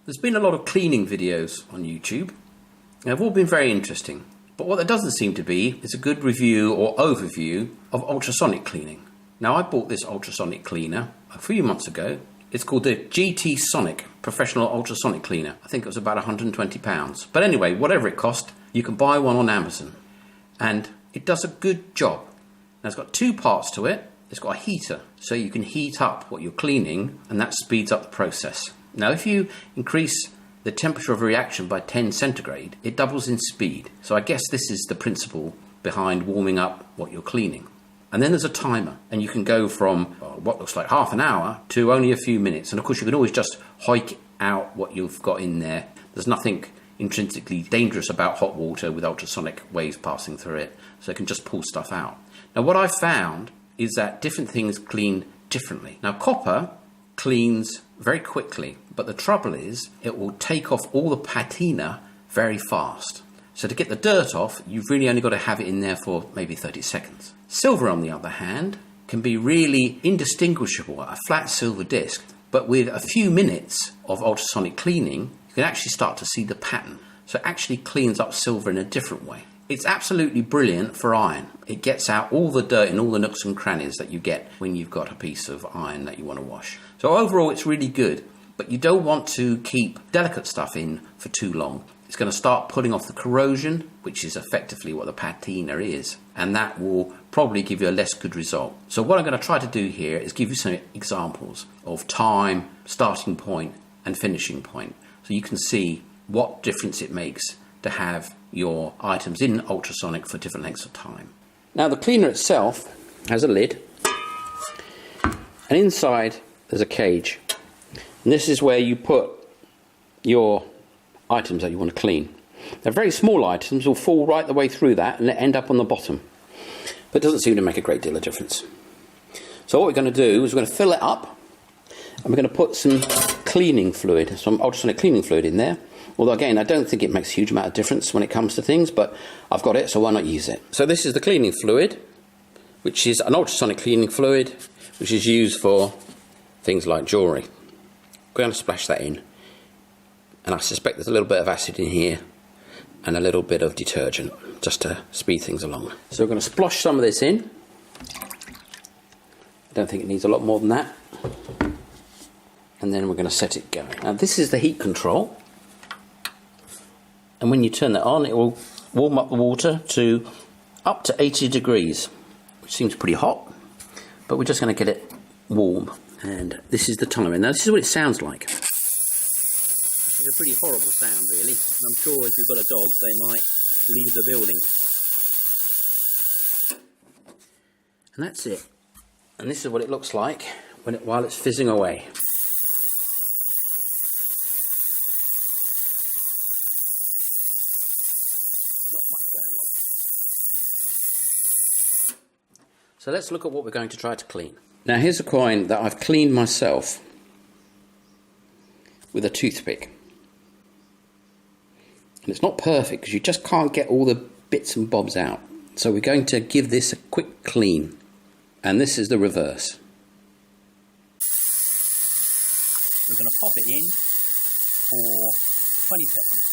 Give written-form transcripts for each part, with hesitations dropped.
There's been a lot of cleaning videos on YouTube. They've all been very interesting. But what there doesn't seem to be is a good review or overview of ultrasonic cleaning. Now, I bought this ultrasonic cleaner a few months ago. It's called the GT Sonic Professional Ultrasonic Cleaner. I think it was about £120. But anyway, whatever it cost, you can buy one on Amazon. And it does a good job. Now, it's got two parts to it. It's got a heater, so you can heat up what you're cleaning, and that speeds up the process. Now, if you increase the temperature of reaction by 10 centigrade, it doubles in speed. So I guess this is the principle behind warming up what you're cleaning. And then there's a timer, and you can go from what looks like half an hour to only a few minutes. And of course, you can always just hike out what you've got in there. There's nothing intrinsically dangerous about hot water with ultrasonic waves passing through it, so it can just pull stuff out. Now, what I've found is that different things clean differently. Now, copper cleans very quickly, but the trouble is it will take off all the patina very fast. So to get the dirt off, you've really only got to have it in there for maybe 30 seconds. Silver, on the other hand, can be really indistinguishable, a flat silver disc, but with a few minutes of ultrasonic cleaning, you can actually start to see the pattern. So it actually cleans up silver in a different way. It's absolutely brilliant for iron. It gets out all the dirt in all the nooks and crannies that you get when you've got a piece of iron that you want to wash. So overall, it's really good, but you don't want to keep delicate stuff in for too long. It's going to start pulling off the corrosion, which is effectively what the patina is, and that will probably give you a less good result. So what I'm going to try to do here is give you some examples of time, starting point, and finishing point, so you can see what difference it makes to have your items in ultrasonic for different lengths of time. Now, the cleaner itself has a lid, and inside there's a cage, and this is where you put your items that you want to clean. They're very small items, will fall right the way through that and end up on the bottom, but it doesn't seem to make a great deal of difference. So what we're going to do is we're going to fill it up, and we're going to put some cleaning fluid, some ultrasonic cleaning fluid in there. Although again, I don't think it makes a huge amount of difference when it comes to things, but I've got it, so why not use it? So this is the cleaning fluid, which is an ultrasonic cleaning fluid, which is used for things like jewellery. I'm going to splash that in, and I suspect there's a little bit of acid in here and a little bit of detergent, just to speed things along. So we're going to splosh some of this in. I don't think it needs a lot more than that. And then we're going to set it going. Now, this is the heat control. And when you turn that on, it will warm up the water to up to 80 degrees, which seems pretty hot, but we're just going to get it warm. And this is the timer. Now, this is what it sounds like. This is a pretty horrible sound, really. I'm sure if you've got a dog, they might leave the building. And that's it. And this is what it looks like while it's fizzing away. So let's look at what we're going to try to clean. Now, here's a coin that I've cleaned myself with a toothpick. And it's not perfect because you just can't get all the bits and bobs out. So we're going to give this a quick clean. And this is the reverse. We're going to pop it in for 20 seconds.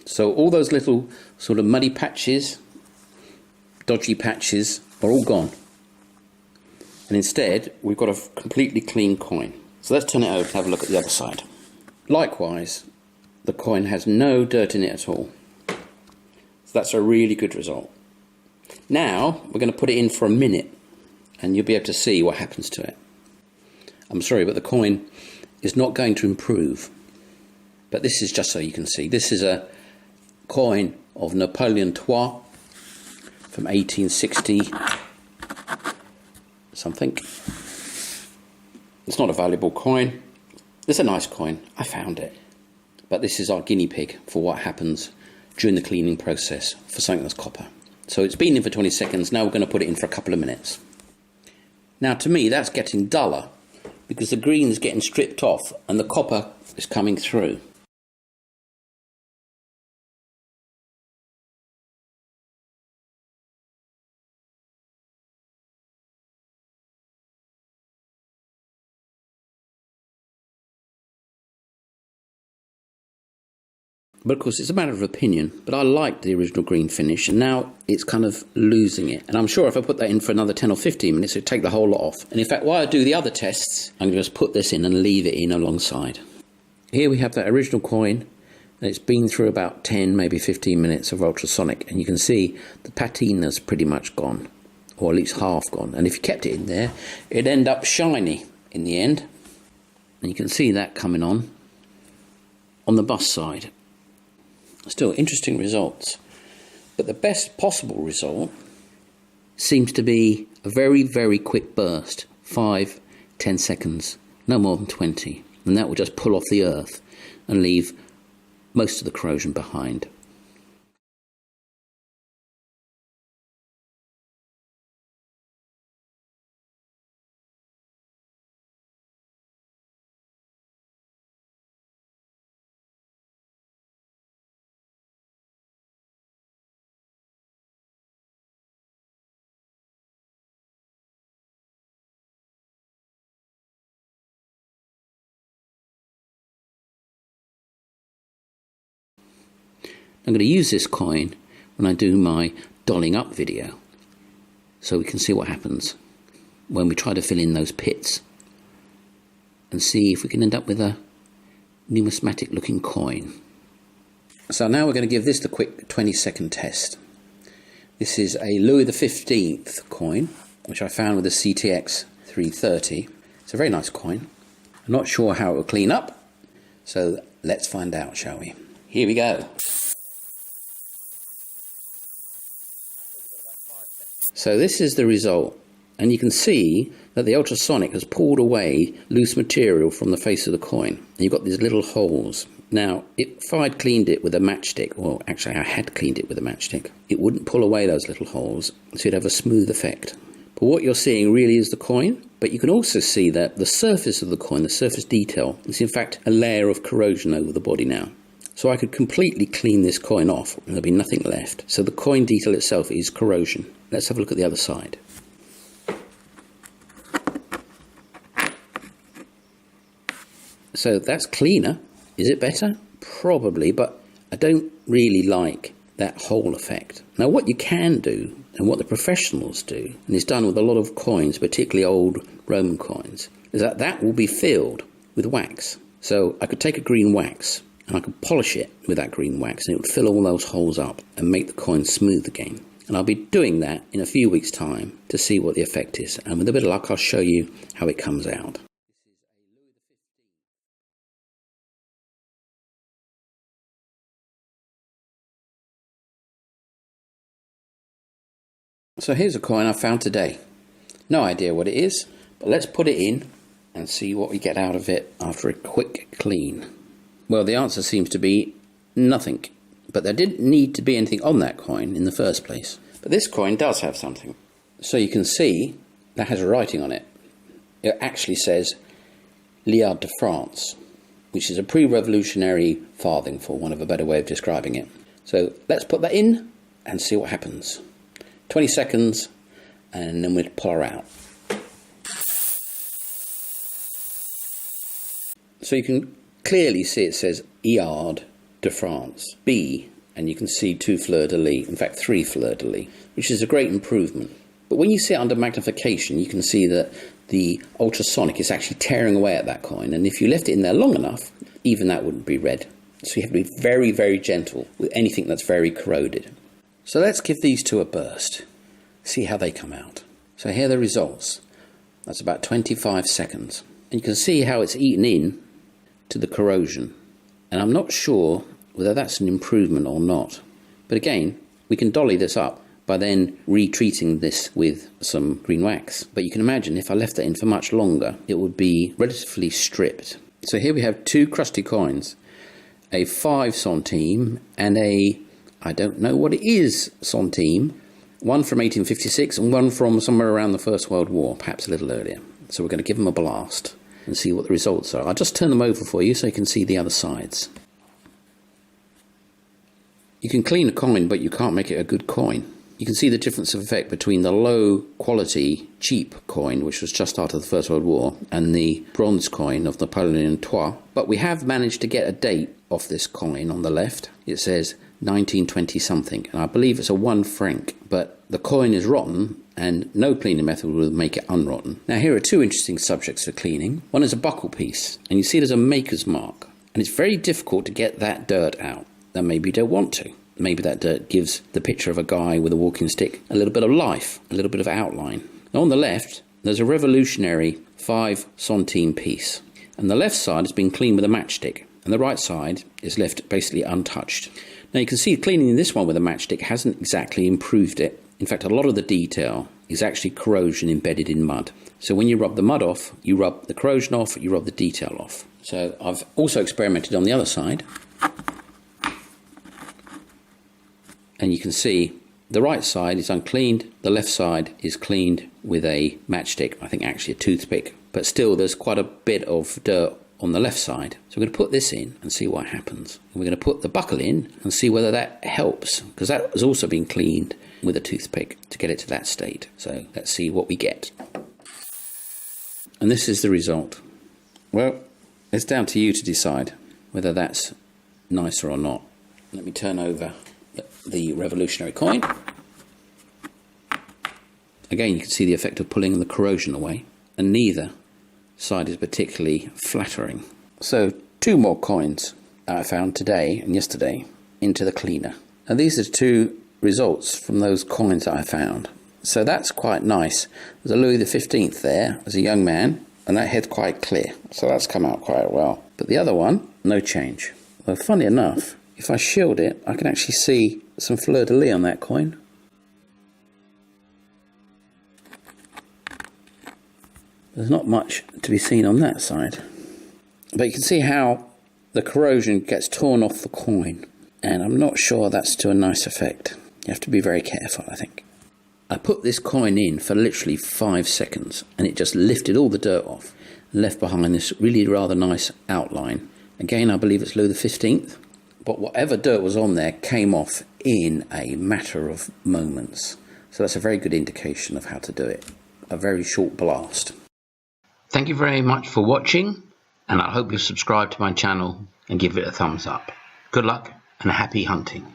So all those little sort of muddy patches, dodgy patches, are all gone. And instead, we've got a completely clean coin. So let's turn it over and have a look at the other side. Likewise, the coin has no dirt in it at all. So that's a really good result. Now, we're going to put it in for a minute, and you'll be able to see what happens to it. I'm sorry, but the coin is not going to improve. But this is just so you can see. This is a coin of Napoleon III from 1860 something. It's not a valuable coin. It's a nice coin. I found it. But this is our guinea pig for what happens during the cleaning process for something that's copper. So it's been in for 20 seconds. Now we're going to put it in for a couple of minutes. Now to me that's getting duller because the green is getting stripped off and the copper is coming through. But of course it's a matter of opinion, but I liked the original green finish and now it's kind of losing it. And I'm sure if I put that in for another 10 or 15 minutes, it'd take the whole lot off. And in fact, while I do the other tests, I'm going to just put this in and leave it in alongside. Here we have that original coin, and it's been through about 10, maybe 15 minutes of ultrasonic, and you can see the patina's pretty much gone, or at least half gone. And if you kept it in there, it'd end up shiny in the end. And you can see that coming on the bus side. Still interesting results, but the best possible result seems to be a very, very quick burst, 5-10 seconds, no more than 20, and that will just pull off the earth and leave most of the corrosion behind. I'm going to use this coin when I do my dolling up video, so we can see what happens when we try to fill in those pits and see if we can end up with a numismatic looking coin. So now we're going to give this the quick 20-second test. This is a Louis XV coin, which I found with the CTX 330. It's a very nice coin. I'm not sure how it will clean up, so let's find out, shall we? Here we go. So this is the result, and you can see that the ultrasonic has pulled away loose material from the face of the coin. And you've got these little holes. Now, if I'd cleaned it with a matchstick, well, actually I had cleaned it with a matchstick, it wouldn't pull away those little holes, so you'd have a smooth effect. But what you're seeing really is the coin, but you can also see that the surface of the coin, the surface detail, is in fact a layer of corrosion over the body now. So I could completely clean this coin off and there'll be nothing left. So the coin detail itself is corrosion. Let's have a look at the other side. So that's cleaner. Is it better? Probably, but I don't really like that hole effect. Now what you can do, and what the professionals do, and it's done with a lot of coins, particularly old Roman coins, is that will be filled with wax. So I could take a green wax and I could polish it with that green wax and it would fill all those holes up and make the coin smooth again. And I'll be doing that in a few weeks' time to see what the effect is. And with a bit of luck, I'll show you how it comes out. So here's a coin I found today. No idea what it is, but let's put it in and see what we get out of it after a quick clean. Well, the answer seems to be nothing, but there didn't need to be anything on that coin in the first place. But this coin does have something. So you can see that has a writing on it. It actually says Liard de France, which is a pre-revolutionary farthing, for want of a better way of describing it. So let's put that in and see what happens. 20 seconds, and then we'll pull her out. So you can clearly see it says Liard de France, B, and you can see 2 fleurs-de-lis, in fact 3 fleurs-de-lis, which is a great improvement. But when you see it under magnification, you can see that the ultrasonic is actually tearing away at that coin, and if you left it in there long enough, even that wouldn't be red. So you have to be very, very gentle with anything that's very corroded. So let's give these 2 a burst, see how they come out. So here are the results. That's about 25 seconds. And you can see how it's eaten in to the corrosion. And I'm not sure whether that's an improvement or not. But again, we can dolly this up by then retreating this with some green wax. But you can imagine if I left that in for much longer, it would be relatively stripped. So here we have 2 crusty coins, a 5 centime and a, I don't know what it is, centime, One from 1856 and one from somewhere around the First World War, perhaps a little earlier. So we're going to give them a blast and see what the results are. I'll just turn them over for you so you can see the other sides. You can clean a coin, but you can't make it a good coin. You can see the difference of effect between the low quality, cheap coin, which was just after the First World War, and the bronze coin of Napoleon III. But we have managed to get a date off this coin on the left. It says 1920 something, and I believe it's a 1 franc, but the coin is rotten and no cleaning method will make it unrotten. Now here are two interesting subjects for cleaning. One is a buckle piece, and you see there's a maker's mark, and it's very difficult to get that dirt out. Now maybe you don't want to. Maybe that dirt gives the picture of a guy with a walking stick a little bit of life, a little bit of outline. Now on the left, there's a revolutionary 5 centime piece, and the left side has been cleaned with a matchstick, and the right side is left basically untouched. Now you can see cleaning this one with a matchstick hasn't exactly improved it. In fact, a lot of the detail is actually corrosion embedded in mud. So when you rub the mud off, you rub the corrosion off, you rub the detail off. So I've also experimented on the other side. And you can see the right side is uncleaned, the left side is cleaned with a matchstick, I think actually a toothpick. But still there's quite a bit of dirt on the left side. So we're going to put this in and see what happens. And we're going to put the buckle in and see whether that helps, because that has also been cleaned with a toothpick to get it to that state. So let's see what we get. And this is the result. Well, it's down to you to decide whether that's nicer or not. Let me turn over the revolutionary coin. Again, you can see the effect of pulling the corrosion away, and neither side is particularly flattering. So 2 more coins I found today and yesterday into the cleaner. And these are 2 results from those coins that I found. So that's quite nice. There's a Louis XV there as a young man, and that head's quite clear. So that's come out quite well. But the other one, no change. Well, funny enough, if I shield it, I can actually see some fleur-de-lis on that coin. There's not much to be seen on that side. But you can see how the corrosion gets torn off the coin. And I'm not sure that's to a nice effect. You have to be very careful, I think. I put this coin in for literally 5 seconds, and it just lifted all the dirt off and left behind this really rather nice outline. Again, I believe it's Louis XV. But whatever dirt was on there came off in a matter of moments. So that's a very good indication of how to do it. A very short blast. Thank you very much for watching, and I hope you subscribe to my channel and give it a thumbs up. Good luck and happy hunting.